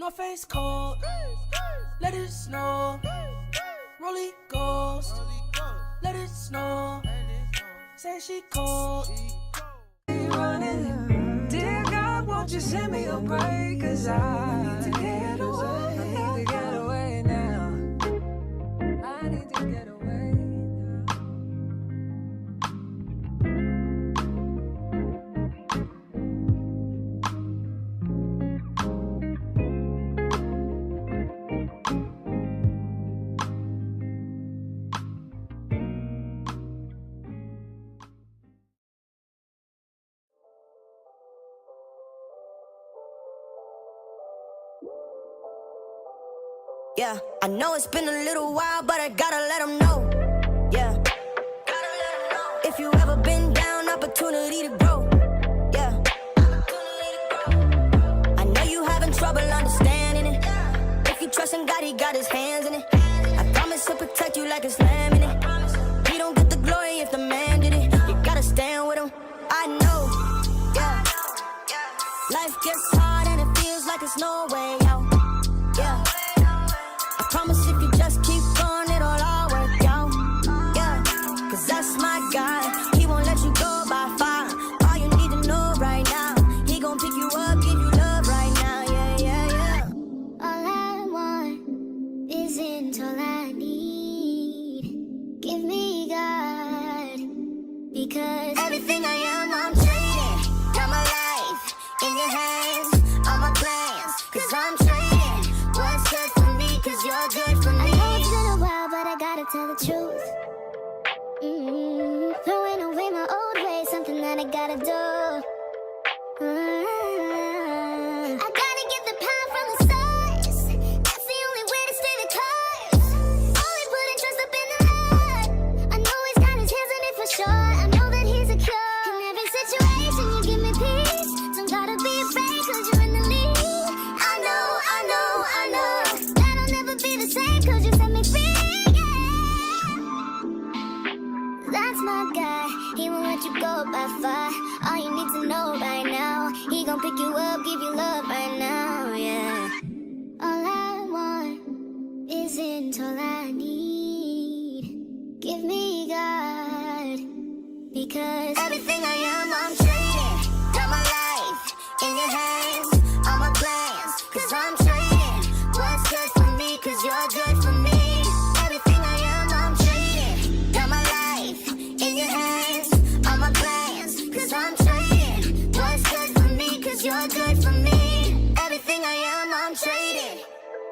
my face cold. Let it snow. Rolly ghost. Let it snow. Say she cold. Dear God, won't you send me a break? 'Cause I need to get away. I need to get away now. I need to get away now. Yeah, I know it's been a little while, but I gotta let them know. Yeah, gotta let them know. If you ever been down, opportunity to grow. Yeah, opportunity to grow. I know you having trouble understanding it. If you trust in God, He got His hands in it. I promise He'll protect you like His lamb in it. He don't get the glory if the man did it. You gotta stand with Him. I know. Yeah, life gets hard and it feels like it's no way out. Yeah. Promise if you just keep going, it'll all work out. Yeah, 'cause that's my God. He won't let you go by fire. All you need to know right now, He gon' pick you up, give you love right now. Yeah, yeah, yeah. All I want isn't all I need. Give me God, because everything I am, I'm trading. Got my life in your hands, all my plans, 'cause I'm trading what's good for me, 'cause you're good for me. I know it's been a while, but I gotta tell the truth. Throwing away my old ways, something that I gotta do. I gotta get the power from the source. That's the only way to stay the course. Only putting trust up in the Lord. I know He's got His hands on it for sure. I know that He's a cure. In every situation, you give me peace. Don't gotta be afraid, 'cause you're in the lead. I know, I know, I know that I'll never be the same, 'cause you set me free. Yeah. That's my guy. He won't let you go by far. All you need to know right now, He gon' pick you up, give you love right now. Yeah. All I want isn't all I need. Give me God, because everything I am, I'm trading. Got my life in your hands, all my plans, 'cause I'm trading what's good for me, 'cause you're good for me. Everything I am, I'm trading. Got my life in your hands, all my plans, 'cause I'm trading what's good for me, 'cause you're good for me. Everything I am, I'm trading.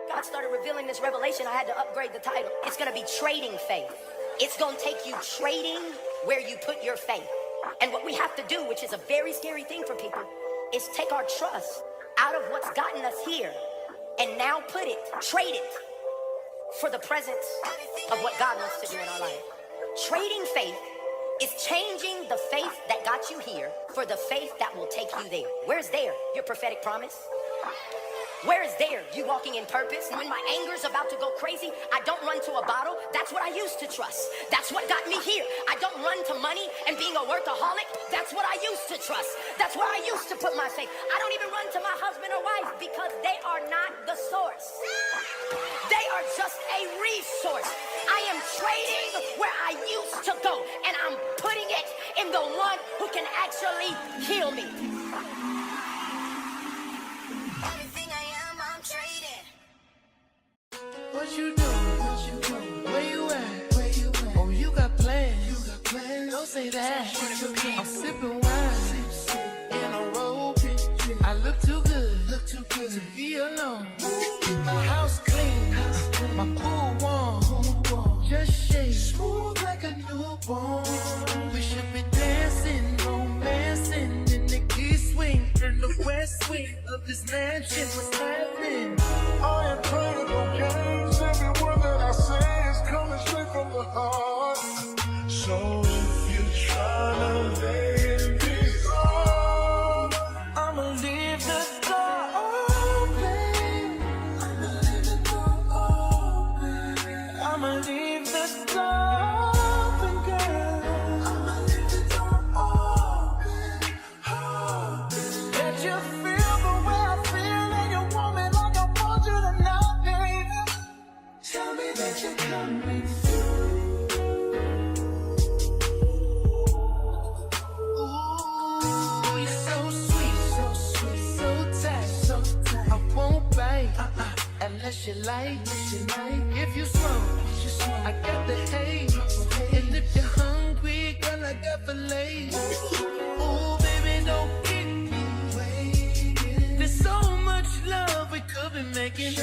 God started revealing this revelation. I had to upgrade the title. It's gonna be trading faith. It's gonna take you trading where you put your faith. And what we have to do, which is a very scary thing for people, is take our trust out of what's gotten us here and now trade it for the presence of what God wants to do in our life. Trading faith is changing the faith that got you here for the faith that will take you there. Where's there? Your prophetic promise? Where is there? You walking in purpose? When my anger's about to go crazy, I don't run to a bottle. That's what I used to trust. That's what got me here. I don't run to money and being a workaholic. That's what I used to trust. That's where I used to put my faith. I don't even run to my husband or wife, because they are not the source. They are just a resource. I am trading where I used to go, and I'm putting it in the one who can actually heal me. Everything I am, I'm trading. What you doing? Where you at? Oh, you got plans. Don't say that. I'm sipping wine in a robe. I look too good to be alone. My house clean, my pool warm, just shake smooth like a newborn. We should be dancing, romancing in the key swing in the west wing of this mansion. What's happening? I am playing no games. Every word that I say is coming straight from the heart. So if you're trying to lay this on, I'ma leave the door open. I'ma leave the door open. I'ma leave the door open, girl. I'ma leave the door open. Let you feel the way I feel, and you won't unless you like. If you smoke, I got the hate. And if you're hungry, girl, I got filet. Ooh, baby, don't kick me. There's so much love we could be making.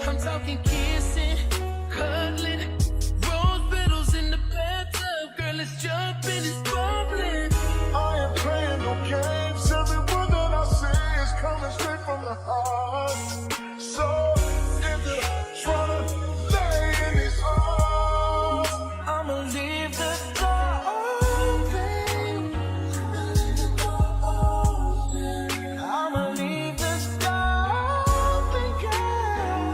I'm talking kissing, cuddling, rose petals in the bathtub. Girl, it's jumping, it's bubbling. I ain't playing no games. Every word that I say is coming straight from the heart. So if you're trying to lay in these arms, I'ma leave the door open. I'ma leave the door open, girl.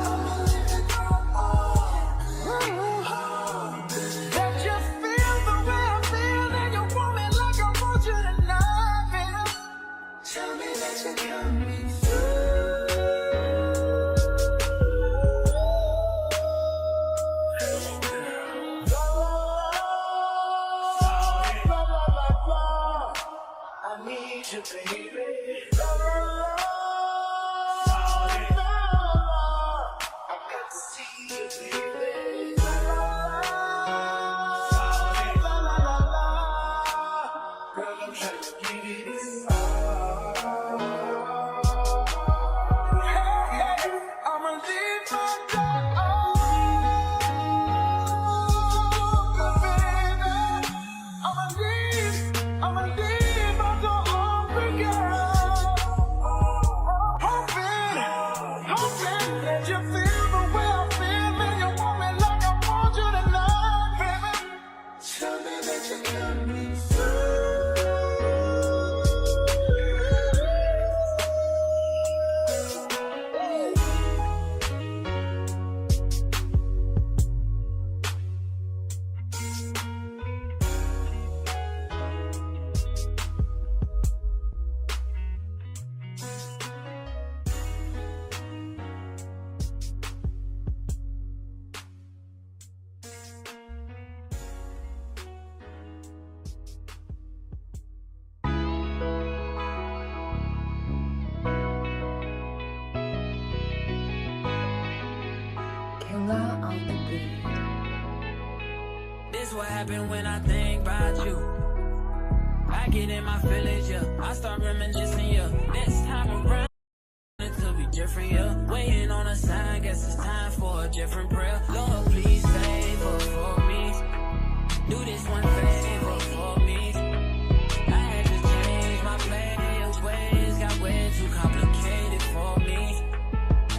That you feel the way I feel, and you want me like I want you tonight, baby. Tell me that you're coming through. I need you, baby. I got to see you, baby. Girl, I'm trying to give you this. I'ma leave my door open, baby. I'ma leave my door open, girl. Hoping that you feel the way I feel, and you want me like I want you tonight, baby. Tell me that you're coming through. Killer on the beat. This what happen when I think about you. I get in my feelings, yeah. I start reminiscing, yeah. Next time around, it could be different, yeah. Waiting on a sign, guess it's time for a different prayer. Lord, please favor for me. Do this one favor for me. I had to change my plans, ways got way too complicated for me.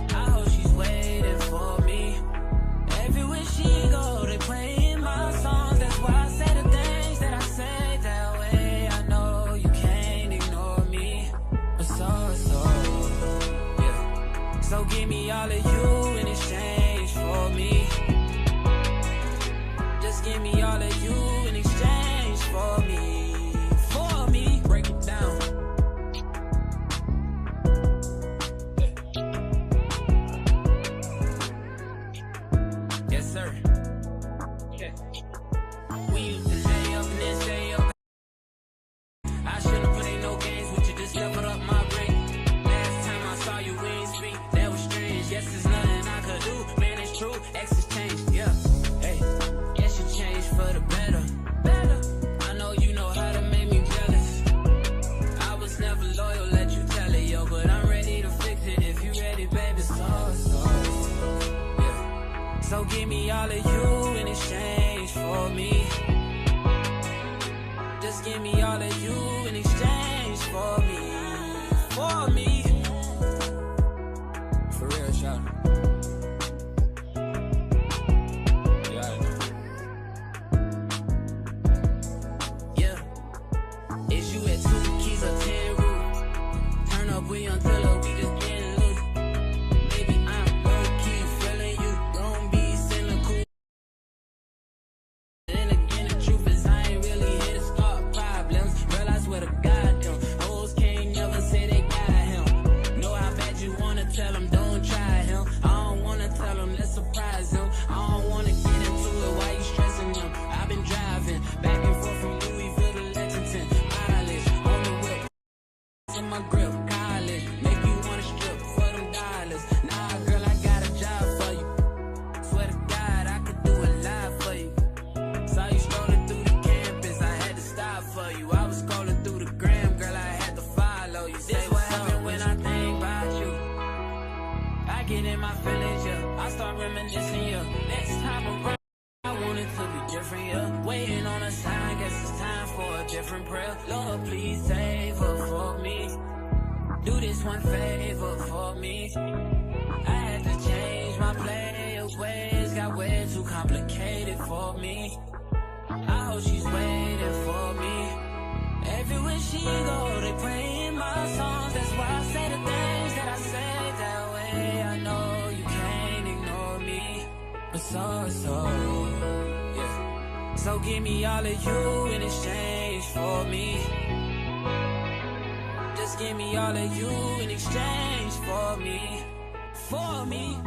I hope she's waiting for me. Everywhere she go, they playing my songs. That's why I say the things that I say that way. I know you can't ignore me. But yeah. So give me all of you in exchange for me. Just give me all of you in exchange for me. For me, break it down. Yes, sir. We used to lay up and then stay up. I shouldn't play no games with you, just level up my brain. Last time I saw you, we ain't speak. That was strange. Yes, there's nothing I could do. Man, it's true. X has changed. Yeah. Hey. Yes, you changed for the better. I know you know how to make me jealous. I was never loyal, let you tell it, yo. But I'm ready to fix it if you ready, baby. Yeah. So give me all of you in exchange for me. Just give me all of you in exchange for me. For me. For real, shout. Yeah. Is you at 2 keys or 10 rules? Turn up, we until we just getting loose. Maybe I'm low-key feeling you. Don't be cynical. Then again, the truth is I ain't really here to start problems. Realize what a goddamn hoes can't never say they got him. Know how bad you wanna tell them, don't try him. I get in my feelings, yeah. I start reminiscing, yeah. Next time around, I want it to be different, yeah. Waiting on a sign, guess it's time for a different prayer. Lord, please save her for me. Do this one favor for me. I had to change my play of ways, got way too complicated for me. I hope she's waiting for me. Everywhere she go, they playing my songs. That's why I say the things that I say that way. I know you can't ignore me, but yeah. So give me all of you in exchange for me. Just give me all of you in exchange for me. For me.